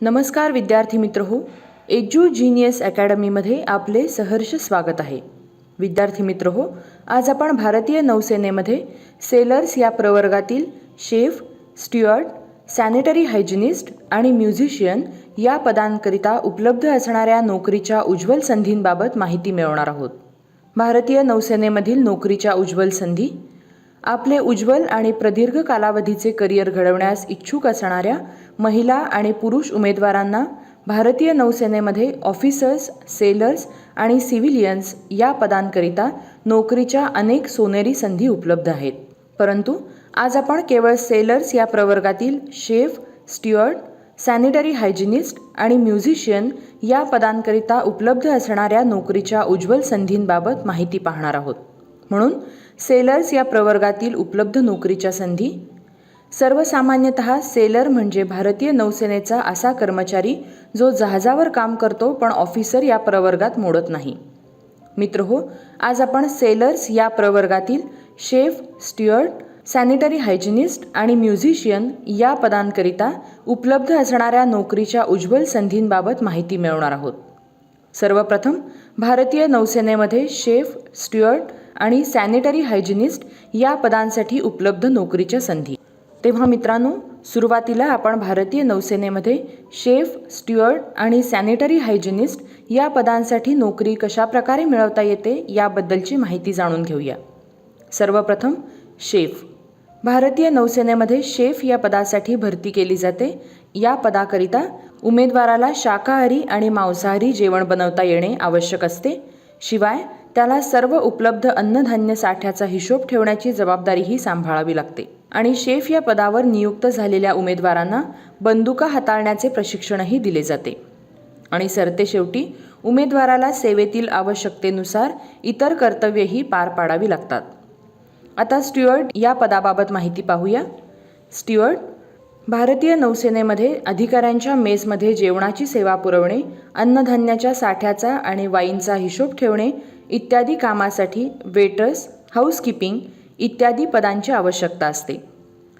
नमस्कार विद्यार्थी मित्रहो, एज्यू जीनियस अकॅडमीमध्ये आपले सहर्ष स्वागत आहे. विद्यार्थी मित्रहो, आज आपण भारतीय नौसेनेमध्ये सेलर्स या प्रवर्गातील शेफ, स्ट्युअर्ड, सॅनिटरी हायजिनिस्ट आणि म्युझिशियन या पदांकरिता उपलब्ध असणाऱ्या नोकरीच्या उज्ज्वल संधींबाबत माहिती मिळवणार आहोत. भारतीय नौसेनेमधील नोकरीच्या उज्ज्वल संधी. आपले उज्ज्वल आणि प्रदीर्घ कालावधीचे करिअर घडवण्यास इच्छुक असणाऱ्या महिला आणि पुरुष उमेदवारांना भारतीय नौसेनेमध्ये ऑफिसर्स, सेलर्स आणि सिव्हिलियन्स या पदांकरिता नोकरीच्या अनेक सोनेरी संधी उपलब्ध आहेत. परंतु आज आपण केवळ सेलर्स या प्रवर्गातील शेफ, स्ट्युअर्ड, सॅनिटरी हायजिनिस्ट आणि म्युझिशियन या पदांकरिता उपलब्ध असणाऱ्या नोकरीच्या उज्ज्वल संधींबाबत माहिती पाहणार आहोत. म्हणून सेलर्स या प्रवर्गातील उपलब्ध नोकरीच्या संधी. सर्वसामान्यतः सेलर म्हणजे भारतीय नौसेनेचा असा कर्मचारी जो जहाजावर काम करतो पण ऑफिसर या प्रवर्गात मोडत नाही. मित्रहो, आज आपण सेलर्स या प्रवर्गातील शेफ, स्ट्युअर्ड, सॅनिटरी हायजिनिस्ट आणि म्युझिशियन या पदांकरिता उपलब्ध असणाऱ्या नोकरीच्या उज्ज्वल संधींबाबत माहिती मिळवणार आहोत. सर्वप्रथम भारतीय नौसेनेमध्ये शेफ, स्ट्युअर्ड आणि सॅनिटरी हायजिनिस्ट या पदांसाठी उपलब्ध नोकरीच्या संधी. तेव्हा मित्रांनो, सुरुवातीला आपण भारतीय नौसेनेमध्ये शेफ, स्ट्युअर्ड आणि सॅनिटरी हायजिनिस्ट या पदांसाठी नोकरी कशा प्रकारे मिळवता येते याबद्दलची माहिती जाणून घेऊया. सर्वप्रथम शेफ. भारतीय नौसेनेमध्ये शेफ या पदासाठी भरती केली जाते. या पदाकरिता उमेदवाराला शाकाहारी आणि मांसाहारी जेवण बनवता येणे आवश्यक असते. शिवाय त्याला सर्व उपलब्ध अन्नधान्य साठ्याचा हिशोब ठेवण्याची जबाबदारीही सांभाळावी लागते. आणि शेफ या पदावर नियुक्त झालेल्या उमेदवारांना बंदुका हाताळण्याचे प्रशिक्षणही दिले जाते. आणि सरतेशेवटी उमेदवाराला सेवेतील आवश्यकतेनुसार इतर कर्तव्येही पार पाडावी लागतात. आता स्ट्युअर्ड या पदाबाबत माहिती पाहूया. स्ट्युअर्ड. भारतीय नौसेनेमध्ये अधिकाऱ्यांच्या मेसमध्ये जेवणाची सेवा पुरवणे, अन्नधान्याच्या साठ्याचा आणि वाईनचा हिशोब ठेवणे इत्यादी कामासाठी वेटर्स, हाऊसकीपिंग इत्यादी पदांची आवश्यकता असते.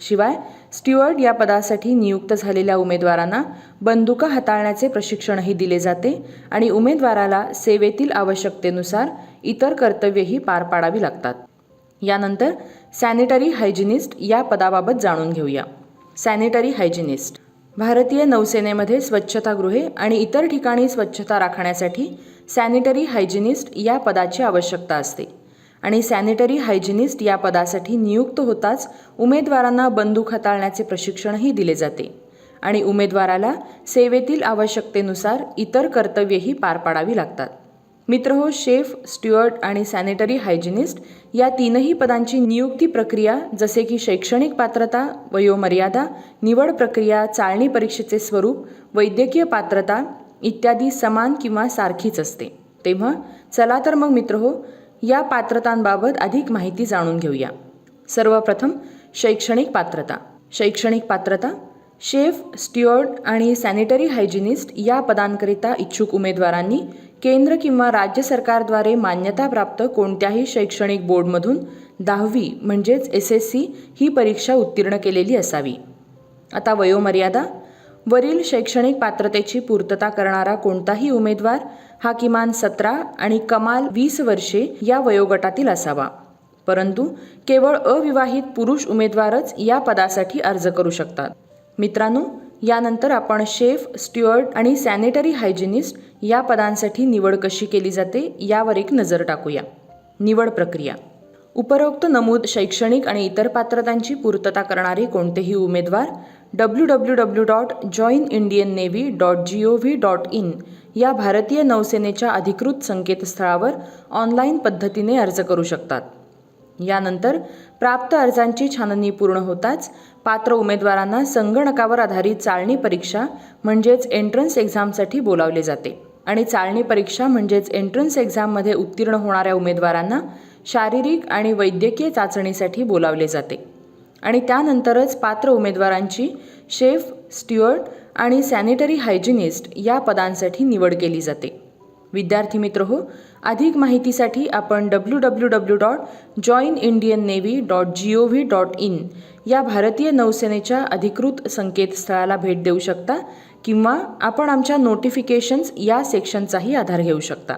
शिवाय स्ट्युअर्ड या पदासाठी नियुक्त झालेल्या उमेदवारांना बंदुका हाताळण्याचे प्रशिक्षणही दिले जाते आणि उमेदवाराला सेवेतील आवश्यकतेनुसार इतर कर्तव्येही पार पाडावी लागतात. यानंतर सॅनिटरी हायजिनिस्ट या पदाबाबत जाणून घेऊया. सॅनिटरी हायजिनिस्ट. भारतीय नौसेनेमध्ये स्वच्छतागृहे आणि इतर ठिकाणी स्वच्छता राखण्यासाठी सॅनिटरी हायजिनिस्ट या पदाची आवश्यकता असते. आणि सॅनिटरी हायजिनिस्ट या पदासाठी नियुक्त होताच उमेदवारांना बंदूक हाताळण्याचे प्रशिक्षणही दिले जाते आणि उमेदवाराला सेवेतील आवश्यकतेनुसार इतर कर्तव्येही पार पाडावी लागतात. मित्रहो, शेफ, स्ट्युअर्ड आणि सॅनिटरी हायजिनिस्ट या तीनही पदांची नियुक्ती प्रक्रिया जसे की शैक्षणिक पात्रता, वयोमर्यादा, निवड प्रक्रिया, चाळणी परीक्षेचे स्वरूप, वैद्यकीय पात्रता इत्यादी समान किंवा सारखीच असते. तेव्हा चला तर मग मित्रहो, या पात्रतांबाबत अधिक माहिती जाणून घेऊया. सर्वप्रथम शैक्षणिक पात्रता. शैक्षणिक पात्रता. शेफ, स्ट्युअर्ड आणि सॅनिटरी हायजिनिस्ट या पदांकरिता इच्छुक उमेदवारांनी केंद्र किंवा राज्य सरकारद्वारे मान्यताप्राप्त कोणत्याही शैक्षणिक बोर्डमधून 10वी म्हणजेच SSC ही परीक्षा उत्तीर्ण केलेली असावी. आता वयोमर्यादा. वरील शैक्षणिक पात्रतेची पूर्तता करणारा कोणताही उमेदवार हा किमान 17 आणि कमाल 20 वर्षे या वयोगटातील असावा. परंतु केवळ अविवाहित पुरुष उमेदवारच या पदासाठी अर्ज करू शकतात. मित्रांनो, यानंतर आपण शेफ, स्ट्युअर्ड आणि सॅनिटरी हायजिनिस्ट या पदांसाठी निवड कशी केली जाते यावर एक नजर टाकूया. निवड प्रक्रिया. उपरोक्त नमूद शैक्षणिक आणि इतर पात्रतांची पूर्तता करणारे कोणतेही उमेदवार www.joinindiannavy.gov.in या भारतीय नौसेनेच्या अधिकृत संकेतस्थळावर ऑनलाईन पद्धतीने अर्ज करू शकतात. यानंतर प्राप्त अर्जांची छाननी पूर्ण होताच पात्र उमेदवारांना संगणकावर आधारित चाळणी परीक्षा म्हणजेच एंट्रन्स एक्झामसाठी बोलावले जाते. आणि चाळणी परीक्षा म्हणजेच एंट्रन्स एक्झाममध्ये उत्तीर्ण होणाऱ्या उमेदवारांना शारीरिक आणि वैद्यकीय चाचणीसाठी बोलावले जाते. आणि त्यानंतरच पात्र उमेदवारांची शेफ, स्ट्युअर्ड आणि सॅनिटरी हायजिनिस्ट या पदांसाठी निवड केली जाते. विद्यार्थी मित्रहो, अधिक माहितीसाठी आपण www.joinindiannavy.gov.in या भारतीय नौसेनेच्या अधिकृत संकेतस्थळाला भेट देऊ शकता किंवा आपण आमच्या नोटिफिकेशन्स या सेक्शनचाही आधार घेऊ शकता.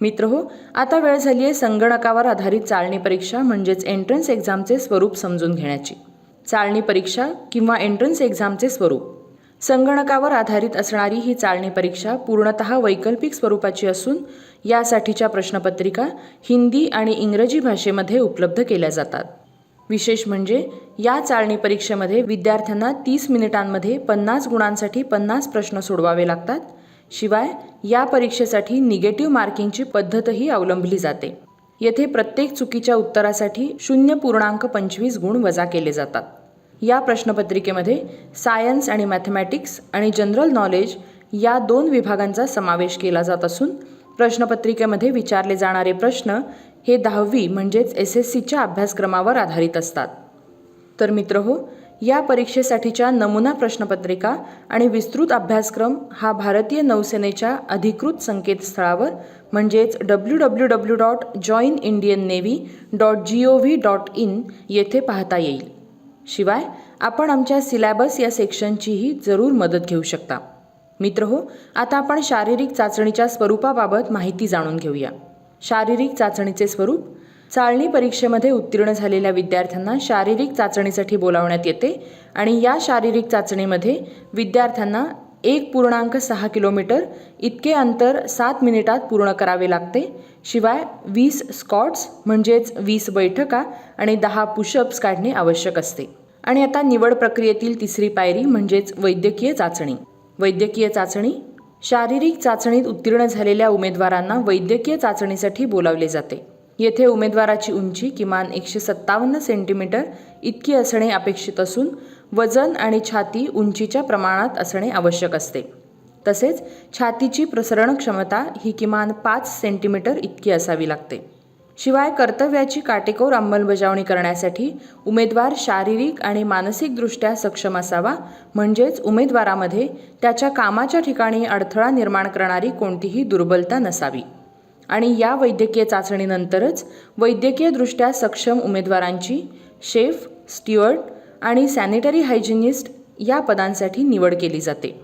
मित्रहो, आता वेळ झाली आहे संगणकावर आधारित चाळणी परीक्षा म्हणजेच एंट्रन्स एक्झामचे स्वरूप समजून घेण्याची. चाळणी परीक्षा किंवा एंट्रन्स एक्झामचे स्वरूप. संगणकावर आधारित असणारी ही चाळणी परीक्षा पूर्णतः वैकल्पिक स्वरूपाची असून यासाठीच्या प्रश्नपत्रिका हिंदी आणि इंग्रजी भाषेमध्ये उपलब्ध केल्या जातात. विशेष म्हणजे या चाळणी परीक्षेमध्ये विद्यार्थ्यांना 30 मिनिटांमध्ये 50 गुणांसाठी 50 प्रश्न सोडवावे लागतात. शिवाय या परीक्षेसाठी निगेटिव्ह मार्किंगची पद्धतही अवलंबली जाते. येथे प्रत्येक चुकीच्या उत्तरासाठी 0.25 गुण वजा केले जातात. या प्रश्नपत्रिकेमध्ये सायन्स आणि मॅथमॅटिक्स आणि जनरल नॉलेज या 2 विभागांचा समावेश केला जात असून प्रश्नपत्रिकेमध्ये विचारले जाणारे प्रश्न हे 10वी म्हणजेच SSCच्या अभ्यासक्रमावर आधारित असतात. तर मित्रहो, या परीक्षेसाठीच्या नमुना प्रश्नपत्रिका आणि विस्तृत अभ्यासक्रम हा भारतीय नौसेनेच्या अधिकृत संकेतस्थळावर म्हणजेच www.joinindiannavy.gov.in येथे पाहता येईल. शिवाय आपण आमच्या सिलॅबस या सेक्शनचीही जरूर मदत घेऊ शकता. मित्रहो, आता आपण शारीरिक चाचणीच्या स्वरूपाबाबत माहिती जाणून घेऊया. शारीरिक चाचणीचे स्वरूप. चाळणी परीक्षेमध्ये उत्तीर्ण झालेल्या विद्यार्थ्यांना शारीरिक चाचणीसाठी बोलावण्यात येते आणि या शारीरिक चाचणीमध्ये विद्यार्थ्यांना 1.6 किलोमीटर इतके अंतर 7 मिनिटात पूर्ण करावे लागते. शिवाय 20 स्क्वॉट्स म्हणजेच 20 बैठका आणि 10 पुशअप्स काढणे आवश्यक असते. आणि आता निवड प्रक्रियेतील तिसरी पायरी म्हणजेच वैद्यकीय चाचणी. वैद्यकीय चाचणी. शारीरिक चाचणीत उत्तीर्ण झालेल्या उमेदवारांना वैद्यकीय चाचणीसाठी बोलावले जाते. येथे उमेदवाराची उंची किमान 157 सेंटीमीटर इतकी असणे अपेक्षित असून वजन आणि छाती उंचीच्या प्रमाणात असणे आवश्यक असते. तसेच छातीची प्रसरण क्षमता ही किमान 5 सेंटीमीटर इतकी असावी लागते. शिवाय कर्तव्याची काटेकोर अंमलबजावणी करण्यासाठी उमेदवार शारीरिक आणि मानसिकदृष्ट्या सक्षम असावा म्हणजेच उमेदवारामध्ये त्याच्या कामाच्या ठिकाणी अडथळा निर्माण करणारी कोणतीही दुर्बलता नसावी. आणि या वैद्यकीय चाचणीनंतरच वैद्यकीयदृष्ट्या सक्षम उमेदवारांची शेफ, स्टीवर्ड आणि सॅनिटरी हायजिनिस्ट या पदांसाठी निवड केली जाते.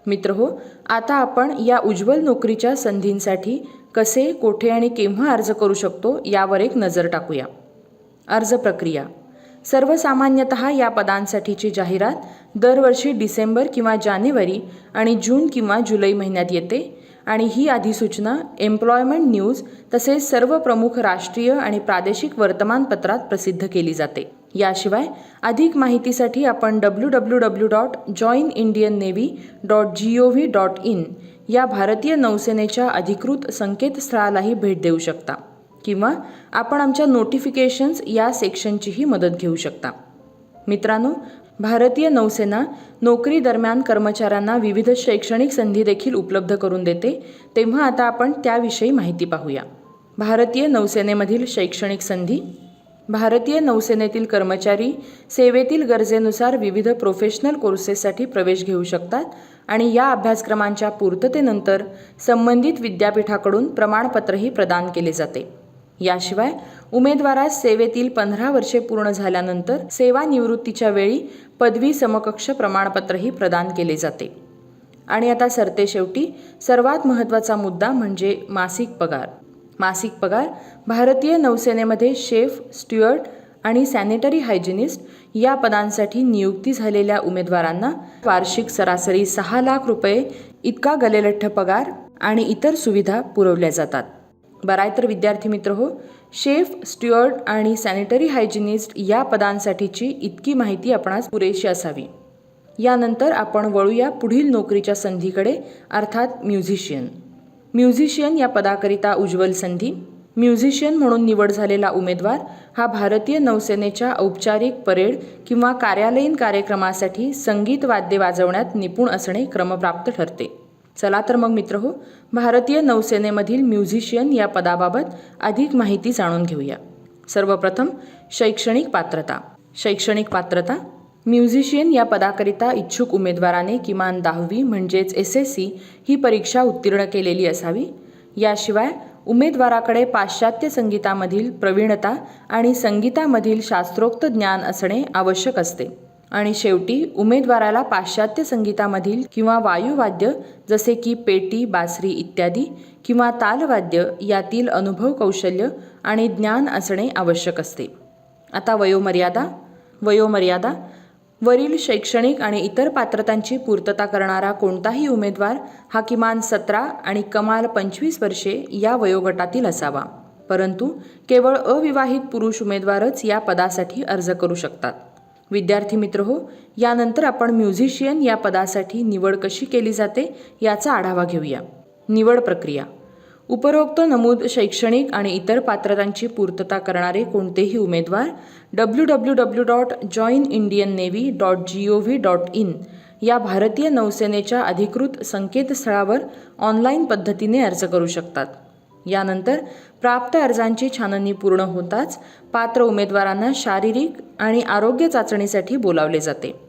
मित्रहो, आता आपण या उज्ज्वल नोकरीच्या संधींसाठी कसे, कोठे आणि केव्हा अर्ज करू शकतो यावर एक नजर टाकूया. अर्ज प्रक्रिया. सर्वसामान्यतः या पदांसाठीची जाहिरात दरवर्षी डिसेंबर किंवा जानेवारी आणि जून किंवा जुलै महिन्यात येते आणि ही अधिसूचना एम्प्लॉयमेंट न्यूज तसेच सर्व प्रमुख राष्ट्रीय आणि प्रादेशिक वर्तमानपत्रात प्रसिद्ध केली जाते. याशिवाय अधिक माहितीसाठी आपण www.joinindiannavy.gov.in या भारतीय नौसेनेच्या अधिकृत संकेतस्थळालाही भेट देऊ शकता किंवा आपण आमच्या नोटिफिकेशन्स या सेक्शनचीही मदत घेऊ शकता. मित्रांनो, भारतीय नौसेना नोकरी दरम्यान कर्मचाऱ्यांना विविध शैक्षणिक संधी देखील उपलब्ध करून देते. तेव्हा आता आपण त्याविषयी माहिती पाहूया. भारतीय नौसेनेमधील शैक्षणिक संधी. भारतीय नौसेनेतील कर्मचारी सेवेतील गरजेनुसार विविध प्रोफेशनल कोर्सेससाठी प्रवेश घेऊ शकतात आणि या अभ्यासक्रमांच्या पूर्ततेनंतर संबंधित विद्यापीठाकडून प्रमाणपत्रही प्रदान केले जाते. याशिवाय उमेदवारास सेवेतील 15 वर्षे पूर्ण झाल्यानंतर सेवानिवृत्तीच्या वेळी पदवी समकक्ष प्रमाणपत्रही प्रदान केले जाते. आणि आता सरतेशेवटी सर्वात महत्त्वाचा मुद्दा म्हणजे मासिक पगार. मासिक पगार. भारतीय नौसेनेमध्ये शेफ, स्टीवर्ड आणि सॅनिटरी हायजिनिस्ट या पदांसाठी नियुक्ती झालेल्या उमेदवारांना वार्षिक सरासरी 6 लाख रुपये इतका गलेलठ्ठ पगार आणि इतर सुविधा पुरवल्या जातात. बरं आहे तर विद्यार्थी मित्र हो, शेफ, स्टीवर्ड आणि सॅनिटरी हायजिनिस्ट या पदांसाठीची इतकी माहिती आपणास पुरेशी असावी. यानंतर आपण वळूया पुढील नोकरीच्या संधीकडे, अर्थात म्युझिशियन. म्युझिशियन या पदाकरिता उज्ज्वल संधी. म्युझिशियन म्हणून निवड झालेला उमेदवार हा भारतीय नौसेनेच्या औपचारिक परेड किंवा कार्यालयीन कार्यक्रमासाठी संगीत वाद्य वाजवण्यात निपुण असणे क्रमप्राप्त ठरते. चला तर मग मित्रहो, भारतीय नौसेनेमधील म्युझिशियन या पदाबाबत अधिक माहिती जाणून घेऊया. सर्वप्रथम शैक्षणिक पात्रता. शैक्षणिक पात्रता. म्युझिशियन या पदाकरिता इच्छुक उमेदवाराने किमान 10वी म्हणजेच SSC ही परीक्षा उत्तीर्ण केलेली असावी. याशिवाय उमेदवाराकडे पाश्चात्य संगीतामधील प्रवीणता आणि संगीतामधील शास्त्रोक्त ज्ञान असणे आवश्यक असते. आणि शेवटी उमेदवाराला पाश्चात्य संगीतामधील किंवा वायुवाद्य जसे की पेटी, बासरी इत्यादी किंवा तालवाद्य यातील अनुभव, कौशल्य आणि ज्ञान असणे आवश्यक असते. आता वयोमर्यादा वरील शैक्षणिक आणि इतर पात्रतांची पूर्तता करणारा कोणताही उमेदवार हा किमान 17 आणि कमाल 25 वर्षे या वयोगटातील असावा. परंतु केवळ अविवाहित पुरुष उमेदवारच या पदासाठी अर्ज करू शकतात. विद्यार्थी मित्रहो, यानंतर आपण म्युझिशियन या पदासाठी निवड कशी केली जाते याचा आढावा घेऊया. निवड प्रक्रिया. उपरोक्त नमूद शैक्षणिक आणि इतर पात्रतांची पूर्तता करणारे कोणतेही उमेदवार www.joinindiannavy.gov.in या भारतीय नौसेनेच्या अधिकृत संकेतस्थळावर ऑनलाईन पद्धतीने अर्ज करू शकतात. यानंतर प्राप्त अर्जांची छाननी पूर्ण होताच पात्र उमेदवारांना शारीरिक आणि आरोग्य चाचणीसाठी बोलावले जाते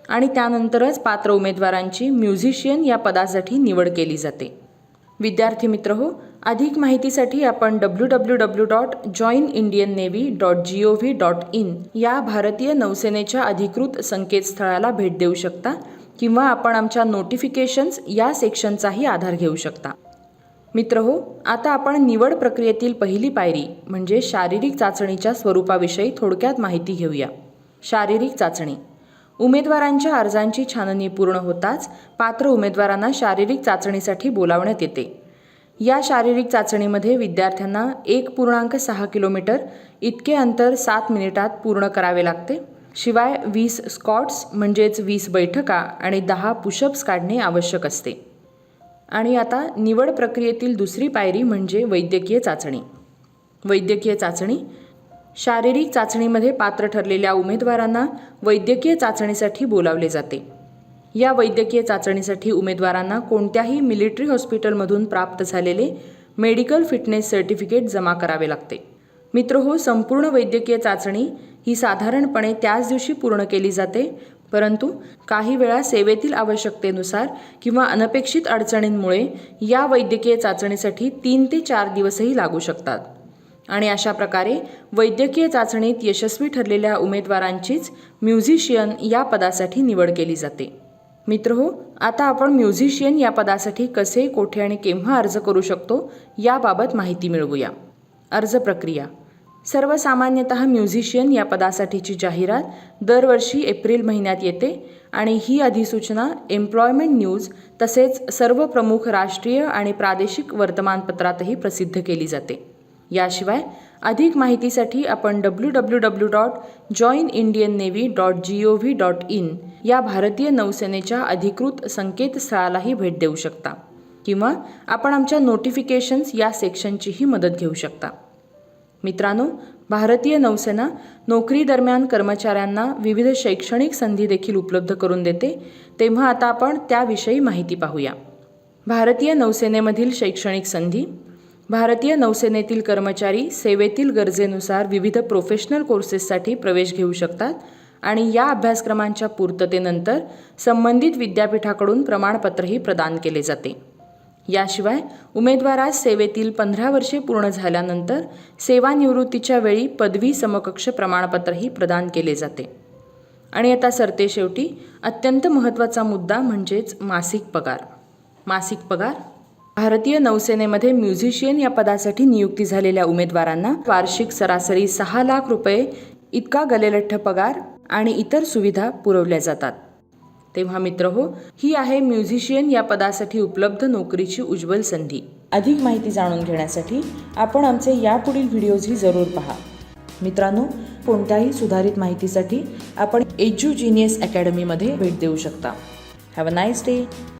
आणि त्यानंतरच पात्र उमेदवारांची म्युझिशियन या पदासाठी निवड केली जाते. विद्यार्थी मित्रहो, अधिक माहितीसाठी आपण www.joinindiannavy.gov.in या भारतीय नौसेनेच्या अधिकृत संकेतस्थळाला भेट देऊ शकता किंवा आपण आमच्या नोटिफिकेशन्स या सेक्शनचाही आधार घेऊ शकता. मित्रहो, आता आपण निवड प्रक्रियेतील पहिली पायरी म्हणजे शारीरिक चाचणीच्या स्वरूपाविषयी थोडक्यात माहिती घेऊया. शारीरिक चाचणी. उमेदवारांच्या अर्जांची छाननी पूर्ण होताच पात्र उमेदवारांना शारीरिक चाचणीसाठी बोलावण्यात येते. या शारीरिक चाचणीमध्ये विद्यार्थ्यांना 1.6 किलोमीटर इतके अंतर 7 मिनिटात पूर्ण करावे लागते. शिवाय 20 स्क्वॉट्स म्हणजेच 20 बैठका आणि 10 पुशअप्स काढणे आवश्यक असते. आणि आता निवड प्रक्रियेतील दुसरी पायरी म्हणजे वैद्यकीय चाचणी. वैद्यकीय चाचणी. शारीरिक चाचणीमध्ये पात्र ठरलेल्या उमेदवारांना वैद्यकीय चाचणीसाठी बोलावले जाते. या वैद्यकीय चाचणीसाठी उमेदवारांना कोणत्याही मिलिटरी हॉस्पिटलमधून प्राप्त झालेले मेडिकल फिटनेस सर्टिफिकेट जमा करावे लागते. मित्रहो, संपूर्ण वैद्यकीय चाचणी ही साधारणपणे त्याच दिवशी पूर्ण केली जाते, परंतु काही वेळा सेवेतील आवश्यकतेनुसार किंवा अनपेक्षित अडचणींमुळे या वैद्यकीय चाचणीसाठी 3 ते 4 दिवसही लागू शकतात. आणि अशा प्रकारे वैद्यकीय चाचणीत यशस्वी ठरलेल्या उमेदवारांचीच म्युझिशियन या पदासाठी निवड केली जाते. मित्रहो, आता आपण म्युझिशियन या पदासाठी कसे, कोठे आणि केव्हा अर्ज करू शकतो याबाबत माहिती मिळवूया. अर्ज प्रक्रिया. सर्वसामान्यतः म्युझिशियन या पदासाठीची जाहिरात दरवर्षी एप्रिल महिन्यात येते आणि ही अधिसूचना एम्प्लॉयमेंट न्यूज तसेच सर्व प्रमुख राष्ट्रीय आणि प्रादेशिक वर्तमानपत्रातही प्रसिद्ध केली जाते. याशिवाय अधिक माहितीसाठी आपण www.joinindiannavy.gov.in या भारतीय नौसेनेच्या अधिकृत संकेतस्थळालाही भेट देऊ शकता किंवा आपण आमच्या नोटिफिकेशन्स या सेक्शनचीही मदत घेऊ शकता. मित्रांनो, भारतीय नौसेना नोकरी दरम्यान कर्मचाऱ्यांना विविध शैक्षणिक संधी देखील उपलब्ध करून देते. तेव्हा आता आपण त्याविषयी माहिती पाहूया. भारतीय नौसेनेमधील शैक्षणिक संधी. भारतीय नौसेनेतील कर्मचारी सेवेतील गरजेनुसार विविध प्रोफेशनल कोर्सेससाठी प्रवेश घेऊ शकतात आणि या अभ्यासक्रमांच्या पूर्ततेनंतर संबंधित विद्यापीठाकडून प्रमाणपत्रही प्रदान केले जाते. याशिवाय उमेदवारास सेवेतील 15 वर्षे पूर्ण झाल्यानंतर सेवानिवृत्तीच्या वेळी पदवी समकक्ष प्रमाणपत्रही प्रदान केले जाते. आणि आता सरते शेवटी अत्यंत महत्त्वाचा मुद्दा म्हणजेच मासिक पगार. मासिक पगार. भारतीय नौसेनेमध्ये म्युझिशियन या पदासाठी नियुक्ती झालेल्या उमेदवारांना वार्षिक सरासरी 6 लाख रुपये इतका गलेलठ्ठ पगार आणि इतर सुविधा पुरवल्या जातात. तेव्हा मित्रहो, ही आहे म्युझिशियन या पदासाठी उपलब्ध नोकरीची उज्ज्वल संधी. अधिक माहिती जाणून घेण्यासाठी आपण आमचे यापुढील व्हिडिओजही जरूर पहा. मित्रांनो, कोणत्याही सुधारित माहितीसाठी आपण एज्युजीनियस अकॅडमीमध्ये भेट देऊ शकता. Have a nice day.